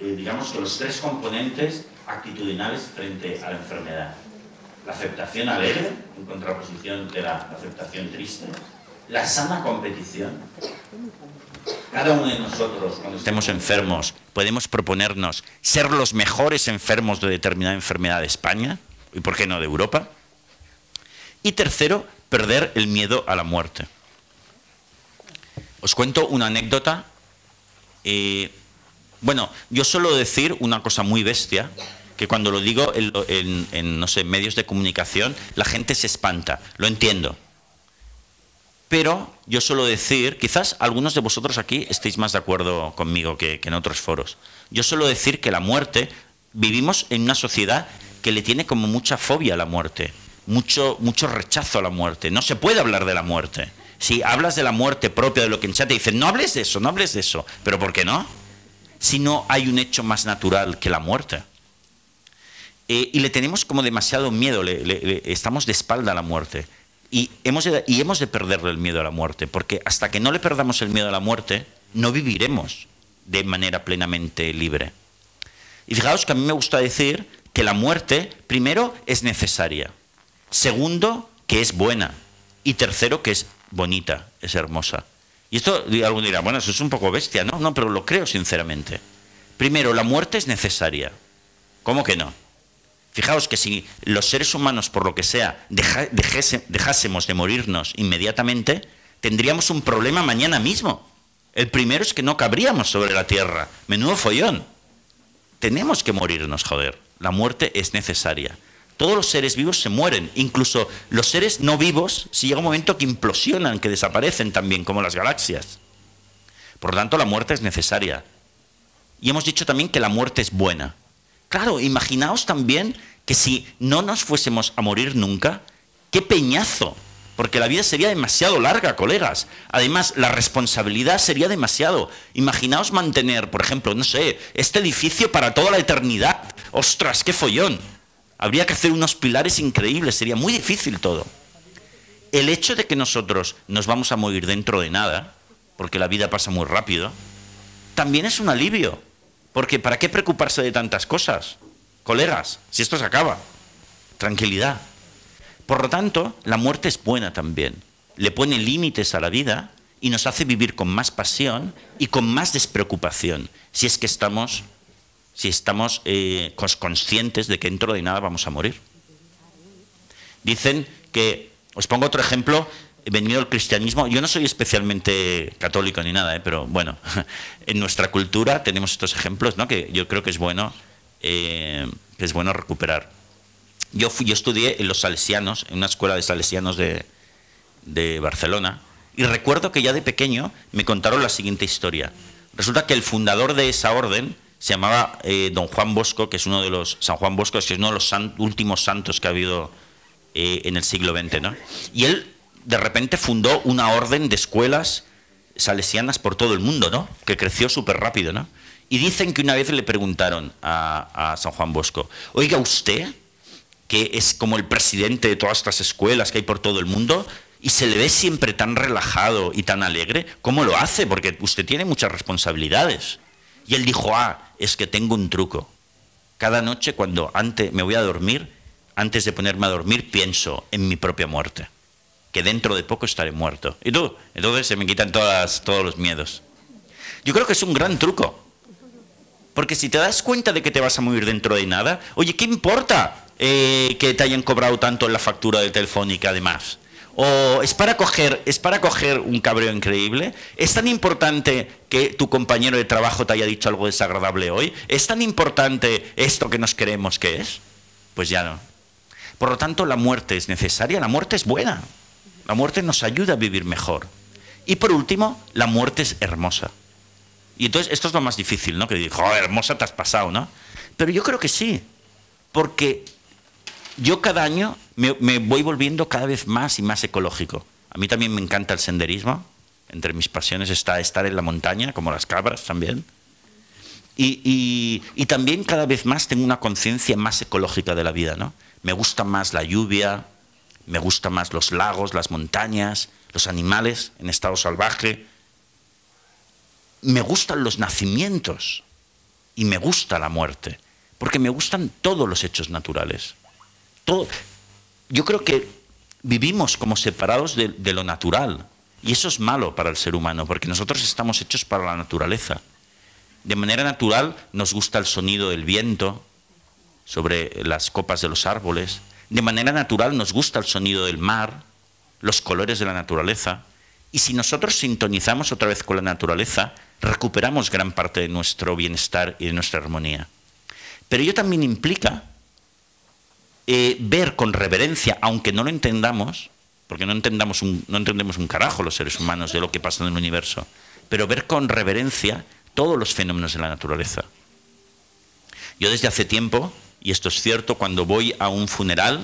digamos que los 3 componentes actitudinales frente a la enfermedad. La aceptación alegre, en contraposición de la aceptación triste. La sana competición. Cada uno de nosotros, cuando estemos enfermos, podemos proponernos ser los mejores enfermos de determinada enfermedad de España, y por qué no de Europa. Y tercero, perder el miedo a la muerte. Os cuento una anécdota. Bueno, yo suelo decir una cosa muy bestia, que cuando lo digo en no sé, medios de comunicación, la gente se espanta. Lo entiendo. Pero yo suelo decir, quizás algunos de vosotros aquí estéis más de acuerdo conmigo que en otros foros. Yo suelo decir que la muerte, vivimos en una sociedad que le tiene como mucha fobia a la muerte, mucho rechazo a la muerte. No se puede hablar de la muerte. Si hablas de la muerte propia de lo que en chat te dicen, no hables de eso, no hables de eso. ¿Pero por qué no? Si no hay un hecho más natural que la muerte. Y le tenemos como demasiado miedo, estamos de espalda a la muerte. Y hemos de perderle el miedo a la muerte, porque hasta que no le perdamos el miedo a la muerte, no viviremos de manera plenamente libre. Y fijaos que a mí me gusta decir que la muerte, primero, es necesaria. Segundo, que es buena. Y tercero, que es bonita, es hermosa. Y esto, alguno dirá, bueno, eso es un poco bestia, ¿no? No, pero lo creo sinceramente. Primero, la muerte es necesaria. ¿Cómo que no? Fijaos que si los seres humanos, por lo que sea, dejásemos de morirnos inmediatamente, tendríamos un problema mañana mismo. El primero es que no cabríamos sobre la Tierra. Menudo follón. Tenemos que morirnos, joder. La muerte es necesaria. Todos los seres vivos se mueren, incluso los seres no vivos, si llega un momento que implosionan, que desaparecen también, como las galaxias. Por lo tanto, la muerte es necesaria. Y hemos dicho también que la muerte es buena. Claro, imaginaos también que si no nos fuésemos a morir nunca, ¡qué peñazo! Porque la vida sería demasiado larga, colegas. Además, la responsabilidad sería demasiado. Imaginaos mantener, por ejemplo, no sé, este edificio para toda la eternidad. ¡Ostras, qué follón! Habría que hacer unos pilares increíbles, sería muy difícil todo. El hecho de que nosotros nos vamos a morir dentro de nada, porque la vida pasa muy rápido, también es un alivio. Porque ¿para qué preocuparse de tantas cosas? Colegas, si esto se acaba. Tranquilidad. Por lo tanto, la muerte es buena también. Le pone límites a la vida y nos hace vivir con más pasión y con más despreocupación, si es que estamos conscientes de que dentro de nada vamos a morir. Dicen que, os pongo otro ejemplo, venido del cristianismo. Yo no soy especialmente católico ni nada, pero bueno, en nuestra cultura tenemos estos ejemplos, ¿no? Que yo creo que es bueno recuperar. Yo estudié en los salesianos, en una escuela de salesianos de Barcelona, y recuerdo que ya de pequeño me contaron la siguiente historia. Resulta que el fundador de esa orden se llamaba Don Juan Bosco, que es uno de los San Juan Bosco, que es uno de los últimos santos que ha habido en el siglo XX, ¿no? Y él de repente fundó una orden de escuelas salesianas por todo el mundo, ¿no? Que creció súper rápido, ¿no? Y dicen que una vez le preguntaron a San Juan Bosco: oiga, usted, que es como el presidente de todas estas escuelas que hay por todo el mundo, y se le ve siempre tan relajado y tan alegre, ¿cómo lo hace? Porque usted tiene muchas responsabilidades. Y él dijo: es que tengo un truco. Cada noche cuando me voy a dormir, antes de ponerme a dormir, pienso en mi propia muerte, que dentro de poco estaré muerto. ¿Y tú? Entonces se me quitan todos los miedos. Yo creo que es un gran truco. Porque si te das cuenta de que te vas a morir dentro de nada, oye, ¿qué importa que te hayan cobrado tanto en la factura de Telefónica además? O es para coger un cabreo increíble. ¿Es tan importante que tu compañero de trabajo te haya dicho algo desagradable hoy? ¿Es tan importante esto que nos creemos que es? Pues ya no. Por lo tanto, la muerte es necesaria, la muerte es buena. La muerte nos ayuda a vivir mejor. Y por último, la muerte es hermosa. Y entonces, esto es lo más difícil, ¿no? Que digo, joder, hermosa te has pasado, ¿no? Pero yo creo que sí, porque yo cada año me voy volviendo cada vez más y más ecológico. A mí también me encanta el senderismo. Entre mis pasiones está estar en la montaña, como las cabras también. Y también cada vez más tengo una conciencia más ecológica de la vida, ¿no? Me gusta más la lluvia, me gustan más los lagos, las montañas, los animales en estado salvaje. Me gustan los nacimientos y me gusta la muerte, porque me gustan todos los hechos naturales. Yo creo que vivimos como separados de lo natural, y eso es malo para el ser humano, porque nosotros estamos hechos para la naturaleza. De manera natural nos gusta el sonido del viento sobre las copas de los árboles. De manera natural nos gusta el sonido del mar, los colores de la naturaleza. Y si nosotros sintonizamos otra vez con la naturaleza, recuperamos gran parte de nuestro bienestar y de nuestra armonía. Pero ello también implica ver con reverencia, aunque no lo entendamos, porque no entendemos un carajo los seres humanos de lo que pasa en el universo, pero ver con reverencia todos los fenómenos de la naturaleza. Yo desde hace tiempo, y esto es cierto, cuando voy a un funeral,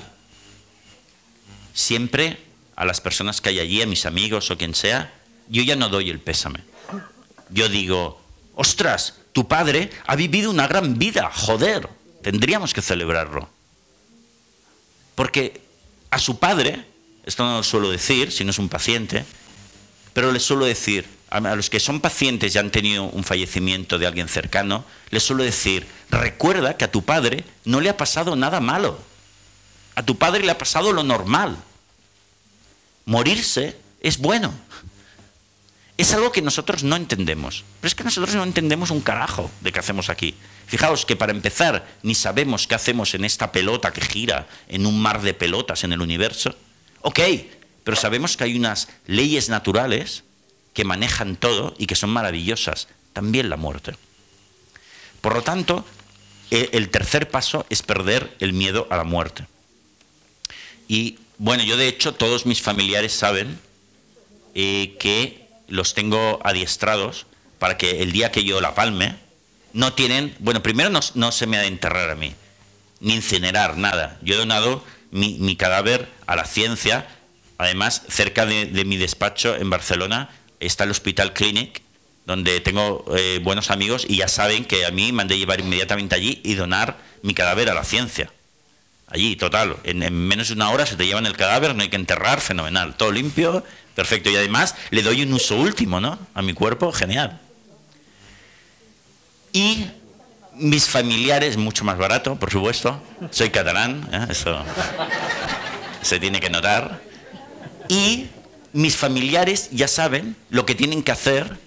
siempre a las personas que hay allí, a mis amigos o quien sea, yo ya no doy el pésame. Yo digo: ostras, tu padre ha vivido una gran vida, joder, tendríamos que celebrarlo. Porque a su padre, esto no lo suelo decir si no es un paciente, pero les suelo decir, a los que son pacientes y han tenido un fallecimiento de alguien cercano, les suelo decir: recuerda que a tu padre no le ha pasado nada malo. A tu padre le ha pasado lo normal. Morirse es bueno. Es algo que nosotros no entendemos. Pero es que nosotros no entendemos un carajo de qué hacemos aquí. Fijaos que para empezar ni sabemos qué hacemos en esta pelota que gira en un mar de pelotas en el universo. Ok, pero sabemos que hay unas leyes naturales que manejan todo y que son maravillosas. También la muerte. Por lo tanto, el tercer paso es perder el miedo a la muerte. Y bueno, yo de hecho todos mis familiares saben que los tengo adiestrados para que el día que yo la palme, no tienen, bueno, primero no se me ha de enterrar a mí, ni incinerar, nada. Yo he donado mi cadáver a la ciencia. Además, cerca de mi despacho en Barcelona está el Hospital Clínic, donde tengo buenos amigos y ya saben que a mí me han de llevar inmediatamente allí y donar mi cadáver a la ciencia. Allí, total, en menos de una hora se te llevan el cadáver, no hay que enterrar, fenomenal, todo limpio, perfecto. Y además le doy un uso último, ¿no?, a mi cuerpo, genial. Y mis familiares, mucho más barato, por supuesto, soy catalán, eso se tiene que notar. Y mis familiares ya saben lo que tienen que hacer,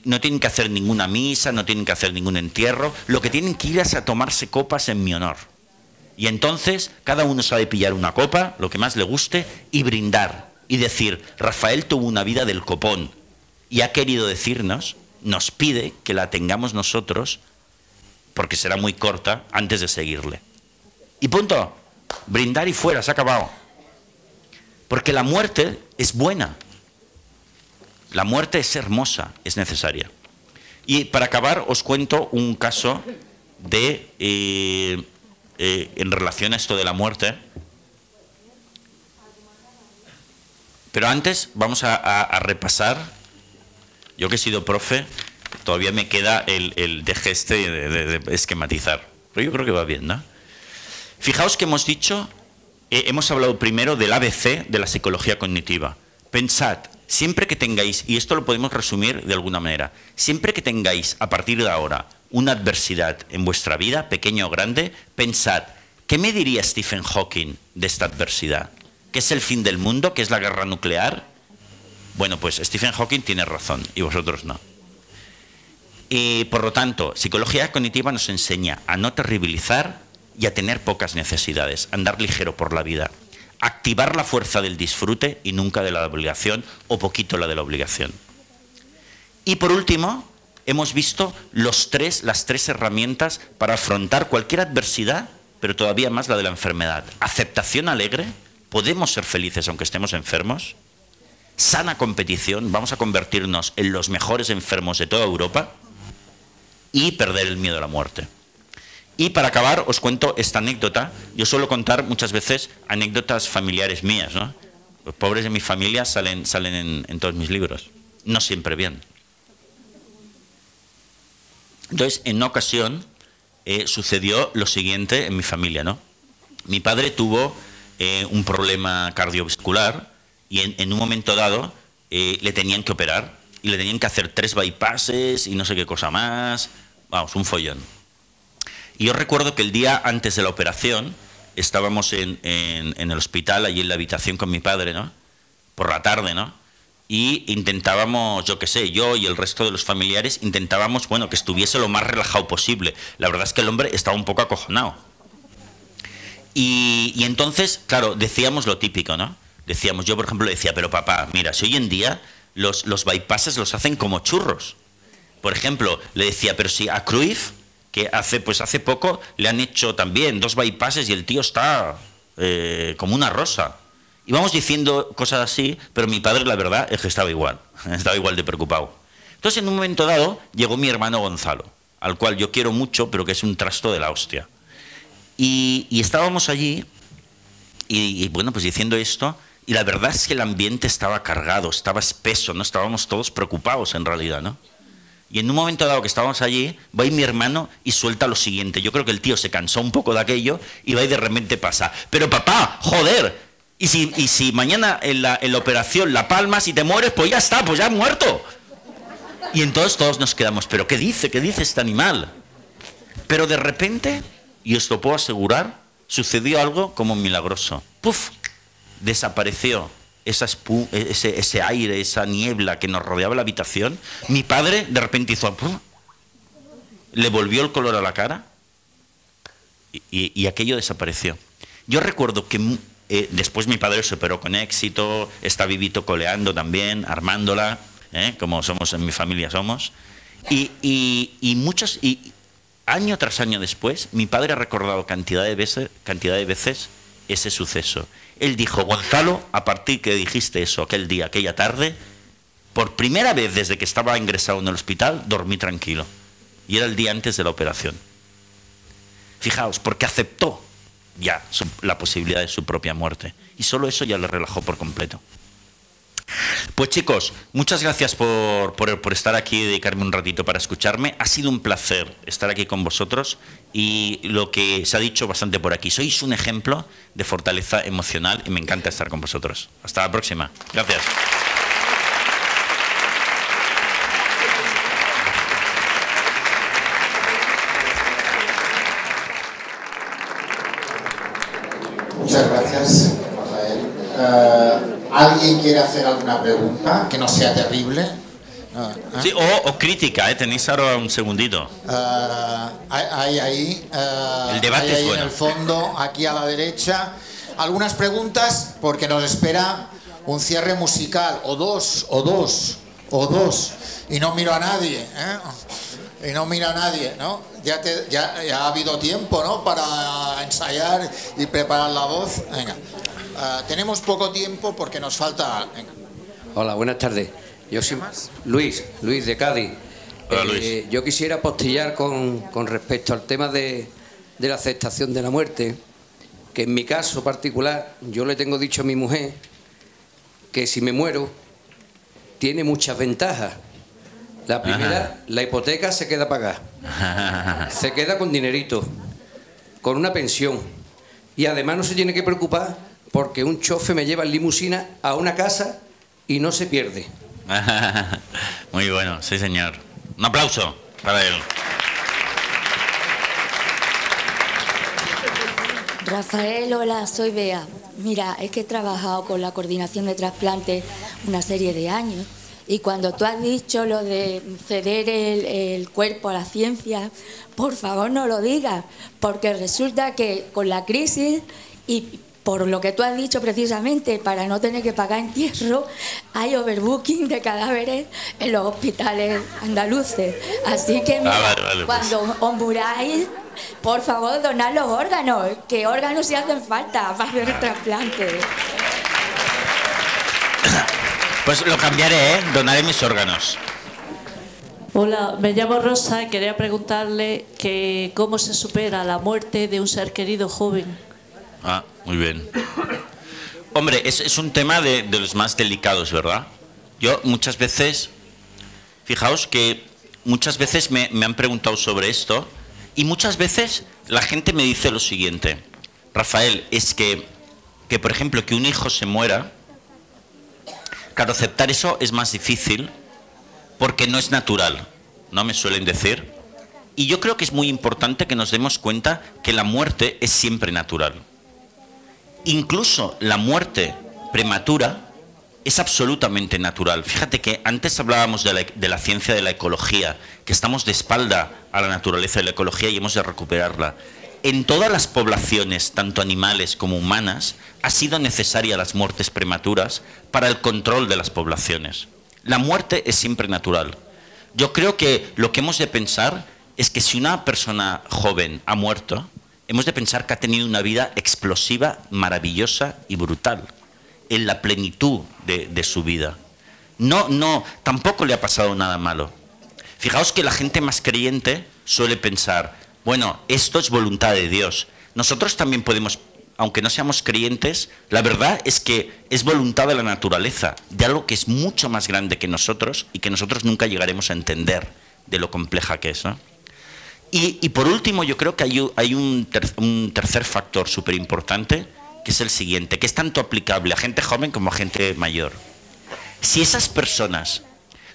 no tienen que hacer ninguna misa, no tienen que hacer ningún entierro, lo que tienen que ir es a tomarse copas en mi honor. Y entonces cada uno sabe pillar una copa, lo que más le guste, y brindar. Y decir, Rafael tuvo una vida del copón y ha querido decirnos, nos pide que la tengamos nosotros, porque será muy corta, antes de seguirle. Y punto. Brindar y fuera, se ha acabado. Porque la muerte es buena. La muerte es hermosa, es necesaria. Y para acabar os cuento un caso de... en relación a esto de la muerte. Pero antes vamos a repasar. Yo que he sido profe, todavía me queda el deje este de esquematizar. Pero yo creo que va bien, ¿no? Fijaos que hemos dicho, hemos hablado primero del ABC de la psicología cognitiva. Pensad, siempre que tengáis, y esto lo podemos resumir de alguna manera, siempre que tengáis a partir de ahora una adversidad en vuestra vida, pequeña o grande, pensad, ¿qué me diría Stephen Hawking de esta adversidad? ¿Qué es el fin del mundo? ¿Qué es la guerra nuclear? Bueno, pues Stephen Hawking tiene razón y vosotros no. Y por lo tanto, psicología cognitiva nos enseña a no terribilizar y a tener pocas necesidades, a andar ligero por la vida, activar la fuerza del disfrute y nunca de la obligación, o poquito la de la obligación. Y por último, hemos visto las tres herramientas para afrontar cualquier adversidad, pero todavía más la de la enfermedad. Aceptación alegre, podemos ser felices aunque estemos enfermos. Sana competición, vamos a convertirnos en los mejores enfermos de toda Europa. Y perder el miedo a la muerte. Y para acabar os cuento esta anécdota. Yo suelo contar muchas veces anécdotas familiares mías, ¿no? Los pobres de mi familia salen en todos mis libros. No siempre bien. Entonces, en una ocasión sucedió lo siguiente en mi familia, ¿no? Mi padre tuvo un problema cardiovascular y en un momento dado le tenían que operar y le tenían que hacer 3 bypasses y no sé qué cosa más. Vamos, un follón. Y yo recuerdo que el día antes de la operación estábamos en el hospital, allí en la habitación con mi padre, ¿no? Por la tarde, ¿no? Y intentábamos, yo qué sé, yo y el resto de los familiares intentábamos, bueno, que estuviese lo más relajado posible. La verdad es que el hombre estaba un poco acojonado. Y entonces, claro, decíamos lo típico, ¿no? Decíamos, yo por ejemplo decía, pero papá, mira, si hoy en día los bypasses los hacen como churros. Por ejemplo, le decía, pero si a Cruyff, que hace poco le han hecho también 2 bypasses y el tío está como una rosa. Íbamos diciendo cosas así, pero mi padre la verdad es que estaba igual de preocupado. Entonces en un momento dado llegó mi hermano Gonzalo, al cual yo quiero mucho, pero que es un trasto de la hostia. Y estábamos allí y bueno, pues diciendo esto, y la verdad es que el ambiente estaba cargado, estaba espeso, ¿no? Estábamos todos preocupados en realidad, ¿no? Y en un momento dado que estábamos allí, va ahí mi hermano y suelta lo siguiente. Yo creo que el tío se cansó un poco de aquello y va y de repente pasa. Pero papá, joder, y si mañana en la operación la palmas y te mueres, pues ya está, pues ya has muerto. Y entonces todos nos quedamos, ¿pero qué dice este animal? Pero de repente, y os lo puedo asegurar, sucedió algo como milagroso. ¡Puf! Desapareció ese aire, esa niebla que nos rodeaba la habitación. Mi padre de repente hizo, ¡puf!, le volvió el color a la cara y aquello desapareció. Yo recuerdo que después mi padre se operó con éxito, está vivito coleando también, armándola, como somos en mi familia somos, y año tras año después mi padre ha recordado cantidad de veces ese suceso. Él dijo: Gonzalo, a partir que dijiste eso aquel día, aquella tarde, por primera vez desde que estaba ingresado en el hospital, dormí tranquilo. Y era el día antes de la operación. Fijaos, porque aceptó ya la posibilidad de su propia muerte. Y solo eso ya le relajó por completo. Pues chicos, muchas gracias por estar aquí y dedicarme un ratito para escucharme. Ha sido un placer estar aquí con vosotros y lo que se ha dicho bastante por aquí. Sois un ejemplo de fortaleza emocional y me encanta estar con vosotros. Hasta la próxima. Gracias. Muchas gracias, Rafael. ¿Alguien quiere hacer alguna pregunta que no sea terrible? Sí, o crítica, tenéis ahora un segundito. Ahí, el debate es bueno. En el fondo, aquí a la derecha. Algunas preguntas, porque nos espera un cierre musical, o dos. Y no miro a nadie, ¿eh? Y no mira a nadie, ¿no? Ya ha habido tiempo, ¿no? Para ensayar y preparar la voz. Venga. Tenemos poco tiempo porque nos falta... Venga. Hola, buenas tardes. Yo soy Luis de Cádiz. Hola, Luis. Yo quisiera postillar con respecto al tema de la aceptación de la muerte, que en mi caso particular, yo le tengo dicho a mi mujer que si me muero, tiene muchas ventajas. La primera, la hipoteca se queda pagada. Se queda con dinerito, con una pensión. Y además no se tiene que preocupar porque un chofer me lleva en limusina a una casa y no se pierde. Muy bueno, sí señor. Un aplauso para él. Rafael, hola, soy Bea. Mira, es que he trabajado con la coordinación de trasplantes una serie de años y cuando tú has dicho lo de ceder el cuerpo a la ciencia, por favor no lo digas, porque resulta que con la crisis y por lo que tú has dicho precisamente, para no tener que pagar entierro, hay overbooking de cadáveres en los hospitales andaluces. Así que mira, vale, cuando os muráis, por favor, donad los órganos, que órganos sí hacen falta para hacer el trasplante. Pues lo cambiaré, donaré mis órganos. Hola, me llamo Rosa y quería preguntarle que cómo se supera la muerte de un ser querido joven. Muy bien. Hombre, es un tema de los más delicados, ¿verdad? Yo muchas veces, fijaos que muchas veces me han preguntado sobre esto y muchas veces la gente me dice lo siguiente: Rafael, es que por ejemplo, que un hijo se muera, claro, aceptar eso es más difícil porque no es natural, ¿no? Me suelen decir. Y yo creo que es muy importante que nos demos cuenta que la muerte es siempre natural. Incluso la muerte prematura es absolutamente natural. Fíjate que antes hablábamos de la ciencia de la ecología, que estamos de espalda a la naturaleza de la ecología y hemos de recuperarla. En todas las poblaciones, tanto animales como humanas, ha sido necesaria las muertes prematuras para el control de las poblaciones. La muerte es siempre natural. Yo creo que lo que hemos de pensar es que si una persona joven ha muerto, hemos de pensar que ha tenido una vida explosiva, maravillosa y brutal, en la plenitud de su vida. Tampoco le ha pasado nada malo. Fijaos que la gente más creyente suele pensar, bueno, esto es voluntad de Dios. Nosotros también podemos, aunque no seamos creyentes, la verdad es que es voluntad de la naturaleza, de algo que es mucho más grande que nosotros y que nosotros nunca llegaremos a entender de lo compleja que es, ¿no? Y por último, yo creo que hay un tercer factor súper importante, que es el siguiente, que es tanto aplicable a gente joven como a gente mayor. Si esas personas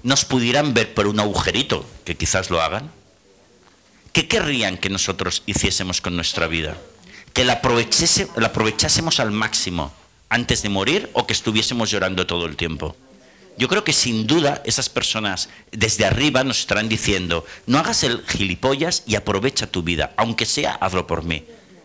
nos pudieran ver por un agujerito, que quizás lo hagan, ¿qué querrían que nosotros hiciésemos con nuestra vida? ¿Que la aprovechásemos al máximo antes de morir o que estuviésemos llorando todo el tiempo? Yo creo que sin duda esas personas desde arriba nos estarán diciendo: no hagas el gilipollas y aprovecha tu vida, aunque sea, hazlo por mí.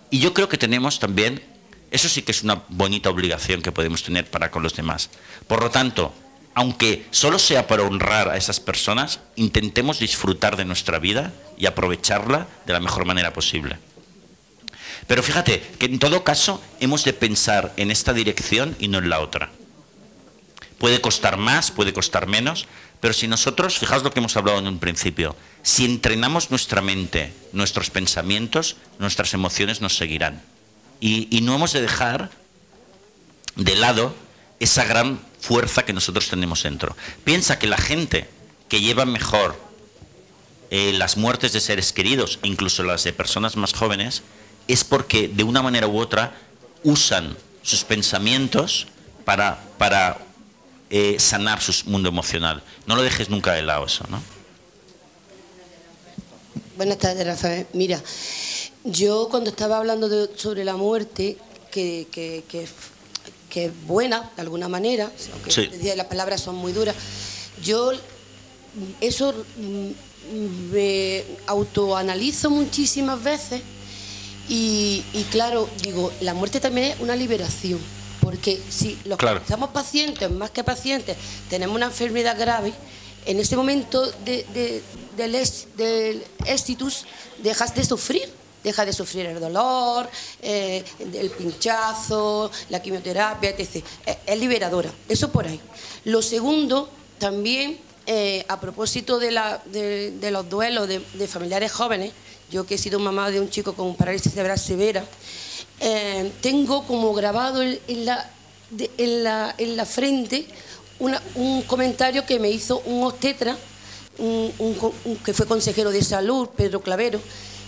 Y yo creo que tenemos también, eso sí que es una bonita obligación que podemos tener para con los demás. Por lo tanto, aunque solo sea para honrar a esas personas, intentemos disfrutar de nuestra vida y aprovecharla de la mejor manera posible. Pero fíjate que en todo caso hemos de pensar en esta dirección y no en la otra. Puede costar más, puede costar menos, pero si nosotros, fijaos lo que hemos hablado en un principio, si entrenamos nuestra mente, nuestros pensamientos, nuestras emociones nos seguirán. Y no hemos de dejar de lado esa gran fuerza que nosotros tenemos dentro. Piensa que la gente que lleva mejor las muertes de seres queridos, incluso las de personas más jóvenes, es porque de una manera u otra usan sus pensamientos para sanar su mundo emocional. No lo dejes nunca de lado eso, ¿no? Buenas tardes, Rafael. Mira, yo cuando estaba hablando sobre la muerte, que es buena de alguna manera, aunque sí, las palabras son muy duras, yo eso me autoanalizo muchísimas veces y claro, digo, la muerte también es una liberación, porque si los que estamos pacientes, más que pacientes, tenemos una enfermedad grave, en ese momento del éxitus dejas de sufrir. Deja de sufrir el dolor, el pinchazo, la quimioterapia, etc. Es liberadora, eso por ahí. Lo segundo, también, a propósito de los duelos de familiares jóvenes, yo que he sido mamá de un chico con parálisis cerebral severa, tengo como grabado en la frente un comentario que me hizo un obstetra, que fue consejero de salud, Pedro Clavero,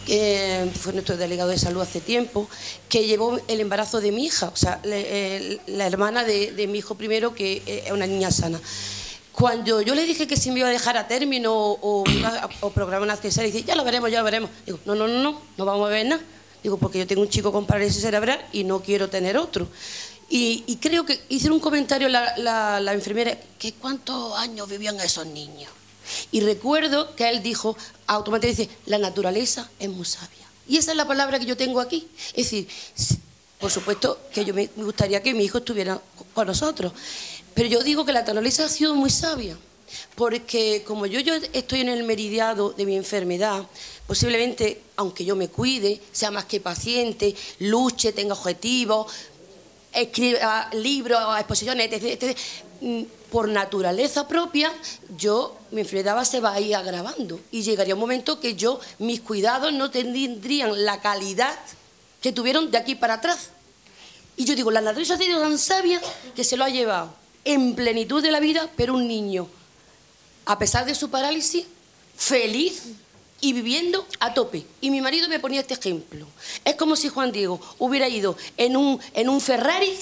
que fue nuestro delegado de salud hace tiempo, que llevó el embarazo de mi hija, o sea, la hermana de mi hijo primero, que es una niña sana. Cuando yo le dije que si me iba a dejar a término o programar una cesárea, dice, ya lo veremos, ya lo veremos. Digo, no vamos a ver nada. Digo, porque yo tengo un chico con parálisis cerebral y no quiero tener otro. Y creo que hizo un comentario la enfermera, que cuántos años vivían esos niños. Y recuerdo que él dijo, automáticamente dice, la naturaleza es muy sabia. Y esa es la palabra que yo tengo aquí. Es decir, por supuesto que yo me gustaría que mi hijo estuviera con nosotros, pero yo digo que la naturaleza ha sido muy sabia, porque como yo estoy en el meridiano de mi enfermedad, posiblemente, aunque yo me cuide, sea más que paciente, luche, tenga objetivos, escriba libros, exposiciones, etc., por naturaleza propia, mi enfermedad se va a ir agravando y llegaría un momento que mis cuidados no tendrían la calidad que tuvieron de aquí para atrás. Y yo digo, la naturaleza ha sido tan sabia que se lo ha llevado en plenitud de la vida, pero un niño, a pesar de su parálisis, feliz y viviendo a tope. Y mi marido me ponía este ejemplo. Es como si Juan Diego hubiera ido en un Ferrari,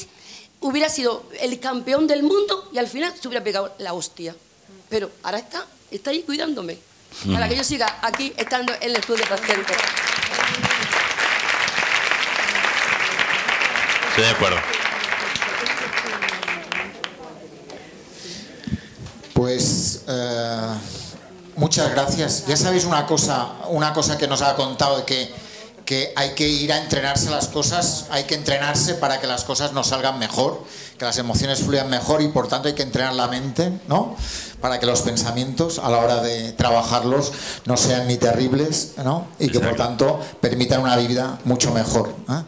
hubiera sido el campeón del mundo y al final se hubiera pegado la hostia. Pero ahora está ahí cuidándome, para que yo siga aquí estando en el club de pacientes. Estoy de acuerdo. Pues muchas gracias. Ya sabéis una cosa que nos ha contado, que hay que ir a entrenarse las cosas, hay que entrenarse para que las cosas nos salgan mejor, que las emociones fluyan mejor y por tanto hay que entrenar la mente, ¿no? Para que los pensamientos a la hora de trabajarlos no sean ni terribles, ¿no? Y que por tanto permitan una vida mucho mejor, ¿eh?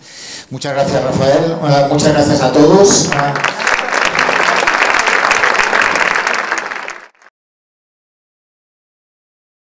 Muchas gracias, Rafael, muchas gracias a todos.